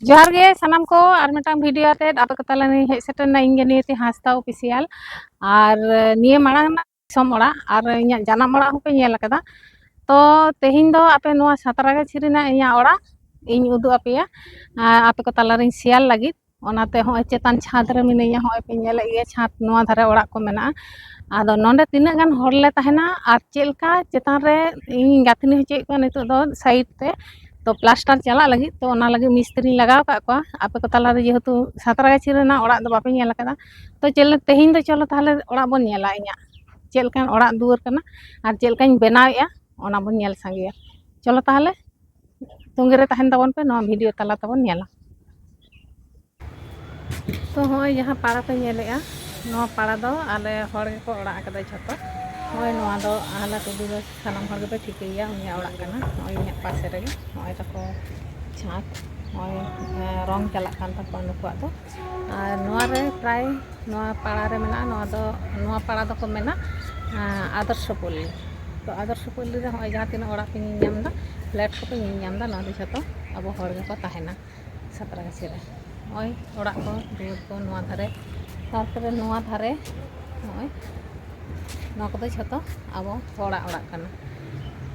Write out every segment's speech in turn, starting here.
जोहार गे सनाम को और मिटांग वीडियो आते आप को ताला नहीं हेज सेटना इंगे नियति हासदा ऑफिशियल और निये मांग ना सम ओड़ा और इᱧᱟ जानाम ओड़ा होपे नेल कदा तो तेहिं दो आपे नोआ सातरागा छिरिना इᱧा ओड़ा इन उदु आपेया आपे को ताला रिन शेयर लागित ओनाते हो चेतान छाद रे मिनिया हो पे नेले इए छाद नोआ धारे ओड़ा को मेना आदो नोंडे तिना गान हरले तहना आर चेलका चेतान रे इन गातनी होचे को नितो दो साइड ते तो प्लास्टर चला लगी तो ओना लगी मिस्त्री लगाव का को आपे को ताला रे जेहेतु सातरागाछी रेना ओड़ा दो बापे नेल कदा तो चल तेहिं दो चलो ताहले ओड़ा बोन नेला इᱧा चेलकान ओड़ा दुआर कना आर चेलकान बनावेया ओना बोन नेल सांगेया चलो ताहले तुंगे रे तहन तबन पे नोआ वीडियो ताला तबन नेला तो होय जहां पाड़ा पे नेलेया नोआ पाड़ा दो आले हर गे को ओड़ा कदा झतो होय नोआ दो आला टुडू दो सानाम हर गे पे ठिकैया उनिया ओड़ा कना होय इᱧा पासे रे होय तको छात होय रंग चला कान तको नुकुआ दो आर नोआ रे प्राय नोआ पाड़ा रे मेना नोआ पाड़ा दो को मेना आदर्शपल्ली तो आदर्शपल्ली रे होय जहां तिना ओड़ा पे ᱧᱟᱢ दा फ्लैट को पे ᱧᱟᱢ दा नोआ दो झतो अब हर गे को ताहेना सातरागाछी रे होय ओड़ा को दुआर को नोआ धारे तारपरे नोआ धारे होय नोआ को झतो अब ओड़ा कना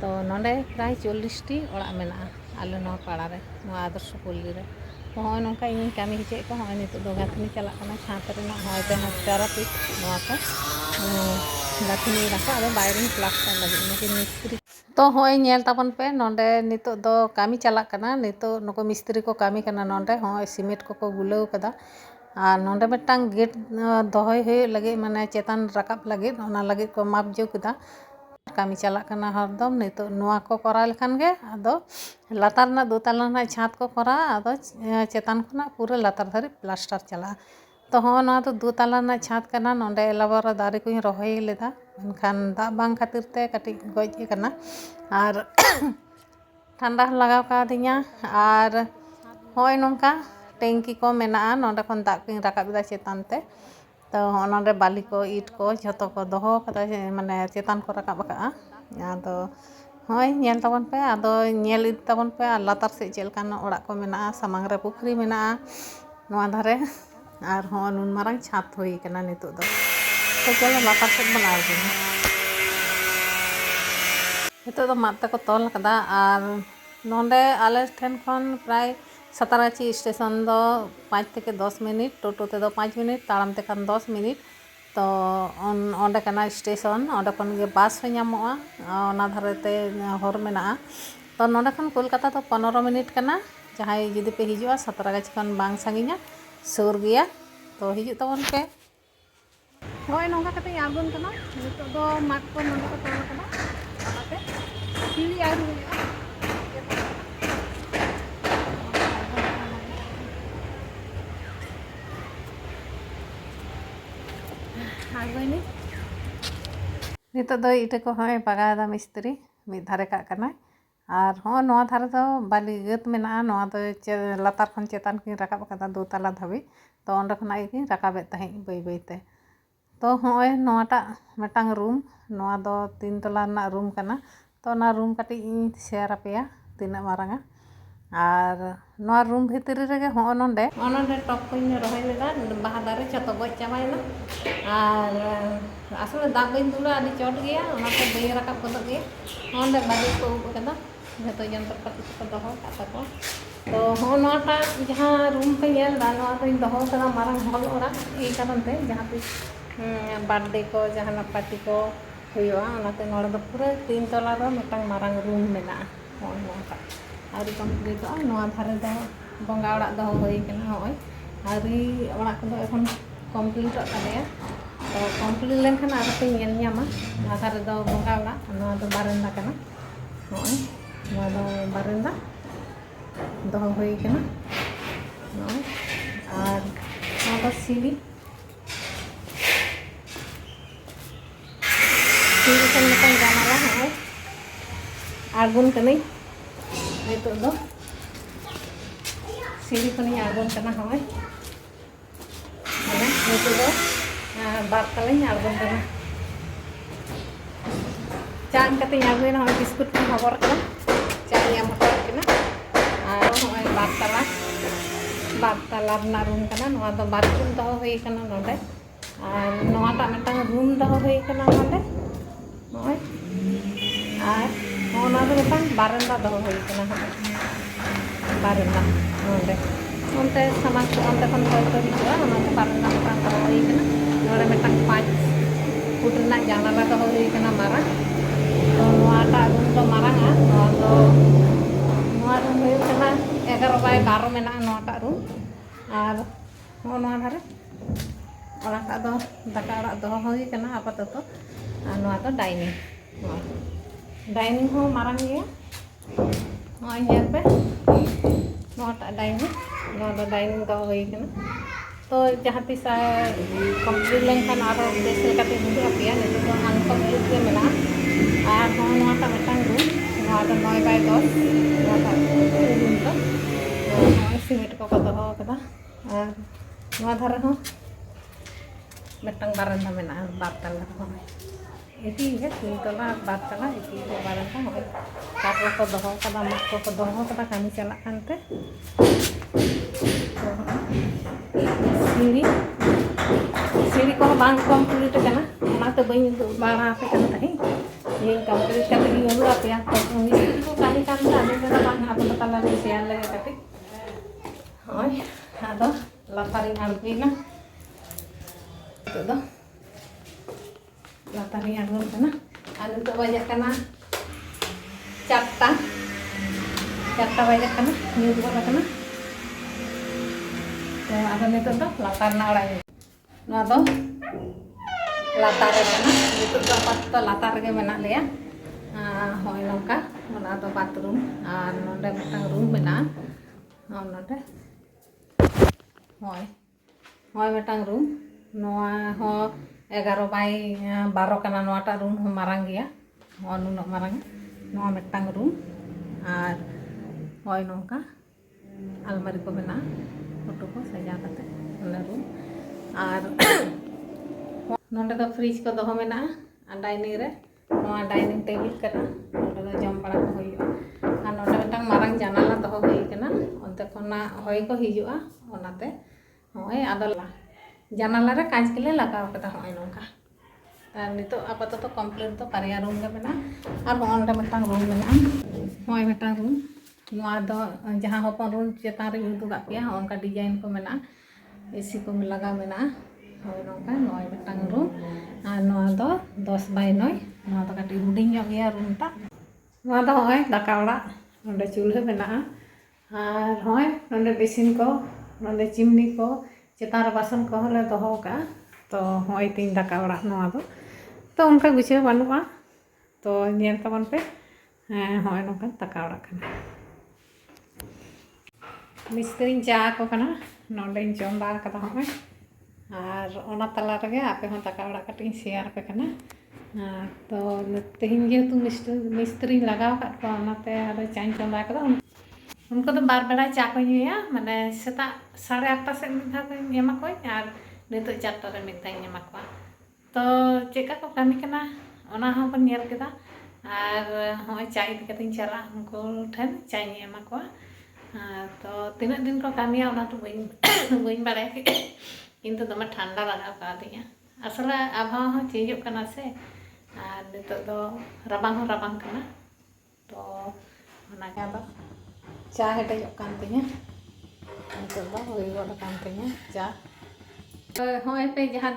तो नोंडे प्राय 40 टी ओड़ा मेना आले नोआ पाड़ा रे नोआ आदर्शपल्ली रे तो होय नोंका इन कामी हिचे को होय नितो दो गाथनी चला कना छात रे ना होय पे चारा पिट नोआ को गाथनी रखा अब बायरिंग प्लास्टर लगी नके मिस्त्री तो होय नेल ताबन पे नोंडे नितो दो कामी चला कना नितो नको मिस्त्री को कामी कना नोंडे होय सीमेंट को गुलाव कदा और नोंडे मिटांग गेट दोहय हे लगे माने चेतान राकाब लगे ओना लगे को माप जो कदा कामी चला कना हरदम नितो नोआ को करा लेखान गे आदो लातार ना दो ताला ना छात को करा आदो चेतान खना पूरा लातार धारी प्लास्टर चला तो हो ना तो दो ताला ना छात कना नोंडे एलाबारा दारे को रोहय लेदा मेनखान दा बांग खातिर ते कटी गज कना और ठंडा लगाव का दिया और होय नोंका टैंकी को मेना नोंडे खन दा को राकाब दा चेतान ते तो नोंडे बाली को ईट को झतो को दोहो कदा माने चेतान को राकाब का आदो होय नेल ताबन पे आदो नेल id ताबन पे लातार से चेलकान ओड़ा को मेना सामांग रे पुखरी मेना नोआ धारे और हो नुन मारंग छात होई कना नितो दो तो चलो लातार से बनाओ नितो दो माते को तोल कदा और नोंडे आले ठेन खन प्राय सातरागाछी स्टेशन दो 5 থেকে 10 मिनट टोटो ते दो 5 मिनट ताड़ाम ते खान 10 मिनट तो ओंडे कना स्टेशन ओंडे खन गे बास हो ᱧᱟᱢᱚᱜᱼᱟ ओना धारे ते हर मेना तो नोंडे खन कोलकाता तो 15 मिनट कना जहां जुदी पे हिजुआ सातरागाछी खन बांग सांगिया सुर गया तो हिजु तबन पे होय नोंगा कते आगुन कना नितो दो माट को नोंडे को तोल कना ओनाते सीढ़ी आर हुआ आगोनी नितो दो इटे को होय बागादा मिस्त्री मि धारे का कना और हो नोआ धारे दो बाली गत मेना नोआ दो लातार खन चेतान की राकाब कदा दो ताला धाबी तो ओंडे खना की राकाबे तहे बई बईते तो होय नोआटा मिटांग रूम नोआ दो 3 तला ना रूम कना तो ना रूम कटी शेयर आपेया तिना मारंगा और नोआ रूम भितरी रे हो नोंडे टॉप को रोहय लेदा बाहा दारे जतो गज चाबायना और आसले दाग बइन दुला आदि चोट गया ओनाते बई राकाब गदो गे ओंडे बादी को उब कदा जतो यंत्रपाति को दोहो काता को तो हो नोआटा जहां रूम पे नेल दा नोआ तो दोहो कदा मारंग हॉल ओरा ए कारण ते जहां पे बर्थडे को जहां पार्टी को हुआ ओनाते नोडे दो पूरा 3 तला रो मिटांग मारंग रूम मेना हो नोआटा आरी कम्प्लीट नोआ धारे दो बंगा ओड़ा दो होई कना होय आरी ओड़ा को दो एखन कम्प्लीट कदेया तो कम्प्लीट लेनखान आरो पे नेल ᱧᱟᱢᱟ नोआ धारे दो बंगा ओड़ा नोआ दो बारेंदा कना होय नोआ दो बारेंदा दो होई कना होय और नोआ दो सीढ़ी kan metan janala hoy agun kani nitu do siri kani agun kana hoy mana nitu do bar kali agun kana chan kate agun hoy biskut ko hobor kana chan yang motor kana hoy bar tala ᱵᱟᱨ ᱛᱟᱞᱟ ᱨᱮᱱᱟᱜ ᱨᱩᱢ ᱠᱟᱱᱟ ᱱᱚᱣᱟ ᱫᱚ bathroom ᱫᱚᱦᱚ ᱦᱩᱭ ᱠᱟᱱᱟ ᱱᱚᱰᱮ ᱟᱨ ᱱᱚᱣᱟᱴᱟᱜ ᱢᱤᱫᱴᱟᱝ ᱨᱩᱢ ᱫᱚᱦᱚ ᱦᱩᱭ ᱠᱟᱱᱟ ᱱᱚᱰᱮ ᱱᱚᱜᱼᱚᱭ ᱟᱨ ᱚᱱᱟ ᱫᱚ ᱢᱤᱫᱴᱟᱝ ᱵᱟᱨᱮᱱᱫᱟ ᱫᱚᱦᱚ ᱦᱩᱭ ᱠᱟᱱᱟ ᱵᱟᱨᱮᱱᱫᱟ ᱱᱚᱰᱮ ᱚᱱᱛᱮ ᱥᱟᱢᱟᱝ ᱚᱱᱛᱮ ᱠᱷᱚᱱ ᱦᱚᱭ ᱠᱚ ᱦᱤᱡᱩᱜᱼᱟ ᱚᱱᱟᱛᱮ ᱵᱟᱨᱮᱱᱫᱟ ᱢᱤᱫᱴᱟᱝ ᱫᱚᱦᱚ ᱦᱩᱭ ᱠᱟᱱᱟ ᱱᱚᱰᱮ ᱢᱤᱫᱴᱟᱝ 5 ᱯᱷᱩᱴ ᱨᱮᱱᱟᱜ ᱡᱟᱱᱟᱞᱟ ᱫᱚᱦᱚ ᱦᱩᱭ ᱠᱟᱱᱟ ᱢᱟᱨᱟᱝ ᱛᱚ ᱱᱚᱣᱟᱴᱟᱜ ᱨᱩᱢ ᱫᱚ ᱢᱟᱨᱟᱝᱼᱟ नोआ रूम हुई कना 11 बाय 12 मेना नोआटा रूम और नोआ धारे ओराटा दो दाका ओड़ा दो हुई कना आपाततो और नोआ दो डाइनिंग हो मारांग गया नोआ नेल पे नोआटा डाइनिंग दो हुई कना तो जहाँ तीस कंप्लीट लेंखान आरो बेस लेकाते बुझा पे नितो दो अनकम्प्लीट गे मेना और नोआटा मिटांग रूम नोआ दो 9 बाय 10 नोआटा रूम तो नोआ सीमेंट को दो कदा और नोआ धारे हो मिटांग बारांदा मेना बार तला हो इति है तीन तला बार तला इति हो बारांदा हो काटो को दो कदा मक को दो कदा कामी चला कानते सीढ़ी को बांग कंप्लीट करना ओनाते बई बाड़ा पे करना तही ये कंप्लीट करके ही हुआ पे तो मिस्त्री को काली काम जाने का बांग आप तला रे शेयर ले कटे होय आदो लातारी आड़गीना तो दो लातारी आड़गन करना आलू तो बजे करना चारटा बजे करना न्यूज को करना तो आदो नितो तो लातार ना ओड़ा ना दो लातार रे ना नितो तो पत्तो लातार गे मेना लेया होय नोका ओना दो बाथरूम और नोंडे मिटांग रूम मेना नोंडे होय मिटांग रूम नोआ हो 11 बाय 12 कना नोआटा रूम हो मारांग गया हो नुनो मारांग नोआ मिटांग रूम और होय नोका अलमारी को मेना फोटो को सजा करते रूम और नोंडे दो फ्रिज को दो मेना डाइनिंग रे नोआ डाइनिंग टेबल करना नोंडे दो जम बड़ा को होई और नोंडे मिटांग मारांग जानाला दो होई कना ओनते खना होय को हिजुआ ओनाते होय आदला जानाला रे कांच के लगाव कदा होय नोंका और नितो आपाततो कंप्लीट तो पारिया रूम गे मेना और ओनडे मिटांग रूम मेना होय मिटांग रूम नोआ दो जहां होपन रूम चेतान रे उदुगा पिया ओनका डिजाइन को मेना एसी को लगा मेना होय नोंका नोय मिटांग रूम और नोआ दो 10 बाय 9 नोआ दो काटी हुडिंग गया रूम ता नोआ दो होय दाका ओड़ा नोंडे चूल्हा मेना और होय नोंडे बेसिन को नोंडे चिमनी को चेतान बासन को ले दो का तो होय तीन दाका ओड़ा नोआ दो तो उनका गुछे बानुआ तो नेल तबन पे होय नोंका दाका ओड़ा कना मिस्त्री चा को कना नोंडे चंदा कदा होय और ओना तला रे आपे हो दाका ओड़ा कटी शेयर पे कना तो तेहिन जेहेतु मिस्त्री लगाव का को ओनाते आरो चाय चंदा कदा उनको तो बार बेड़ा चा को नुया माने सेता 8:30 से मिधा को एमा को और नितो 4टा रे मिधा एमा को तो चेका को कामी कना ओना हो को नेल केदा और होय चाय कतिन चला उनको ठन चाय एमा को तो तीना दिन को कामिया ओना तो बइन बाड़े किंतु दमे ठंडा लगा का दिया असला आबहावा हो चेंज कना से और नितो दो रबांग कना तो ओना का दो चा हेटे कान तिया नितो दो होई गोड कान तिया चा होय पे जहां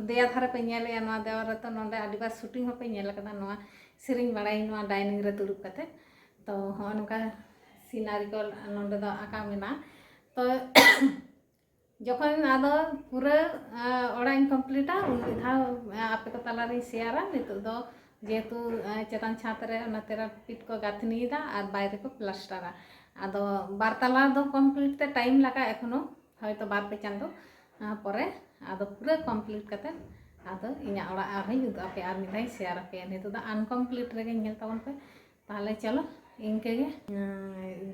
देया धारे पे नेले नोआ देवर तो नोंडे आदिबास शूटिंग हो पे नेल कदा नोआ सिरिंग बाड़ाई नोआ डाइनिंग रे दुरुब कते तो हो नोका सीनारी को नोंडे दो आका मेना तो जखन आदो पूरा ओड़ा कंप्लीटा उन विधा आपे को तला रे शेयरा नितो दो जेतु चेतान छात रे ओना 13 फीट को गाथनी दा और बाहर को प्लास्टरा आदो बार तला दो कंप्लीट ते टाइम लगा एखनो हयतो बार पे चांदो परे आदो पूरा कंप्लीट कते आदो इना ओड़ा आरही उदु आपे आर मिदाई शेयर आपे नितो दा अनकम्प्लीट रे नेल तबन पे ताले चलो इनके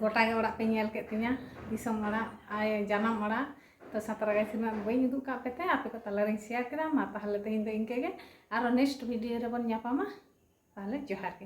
गोटा गे ओड़ा पे नेल के तिया दिसम ओड़ा आय जानम ओड़ा तो 17 गाइस में बई उदु का पेते आपे को तला रे शेयर केदा मा ताहले तेहिन दो इनके गे आरो नेक्स्ट वीडियो रे बन ᱧᱟᱯᱟᱢᱟ ताहले जोहार के।